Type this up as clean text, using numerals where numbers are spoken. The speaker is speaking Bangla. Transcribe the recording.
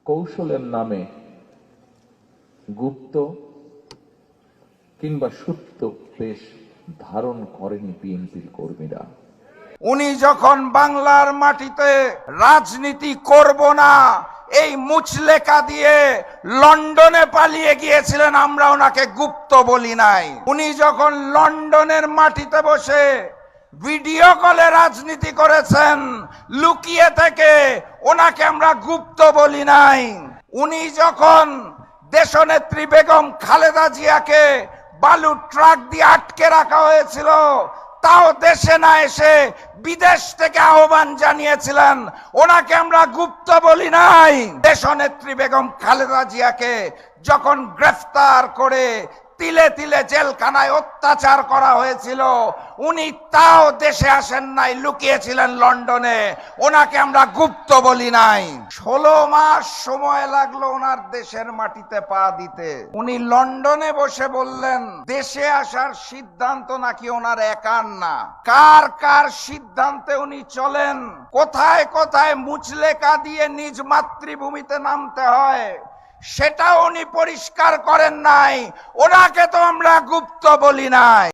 কৌশলের নামে গুপ্ত কিংবা সুপ্ত বেশ ধারণ করেনি বিএনপির কর্মীরা। উনি যখন বাংলার মাটিতে রাজনীতি করব না এই মুচলেকা দিয়ে লন্ডনে পালিয়ে গিয়েছিলেন, আমরা ওনাকে গুপ্ত বলি নাই। উনি যখন লন্ডনের মাটিতে বসে ভিডিও কলে রাজনীতি করেছেন লুকিয়ে থেকে, ওনাকে আমরা গুপ্ত বলি নাই। উনি যখন দেশনেত্রী বেগম খালেদা জিয়াকে বালু ট্রাক দিয়ে আটকে রাখা হয়েছিল, তাও দেশে না এসে বিদেশ থেকে আহ্বান জানিয়েছিলেন, ওনাকে আমরা গুপ্ত বলি নাই। দেশনেত্রী বেগম খালেদা জিয়াকে যখন গ্রেফতার করে তিলে তিলে জেলখানায় অত্যাচার করা হয়েছিল, উনি তাও দেশে আসেন নাই, লুকিয়েছিলেন লন্ডনে, ওনাকে আমরা গুপ্ত বলি নাই। 16 মাস সময় লাগলো ওনার দেশের মাটিতে পা দিতে। উনি লন্ডনে বসে বললেন দেশে আসার সিদ্ধান্ত নাকি ওনার একার না, কার কার সিদ্ধান্তে উনি চলেন, কোথায় কোথায় মুচলেকা দিয়ে নিজ মাতৃভূমিতে নামতে হয় সেটাও উনি পরিষ্কার করেন নাই। ওনাকে তো আমরা গুপ্ত বলি নাই।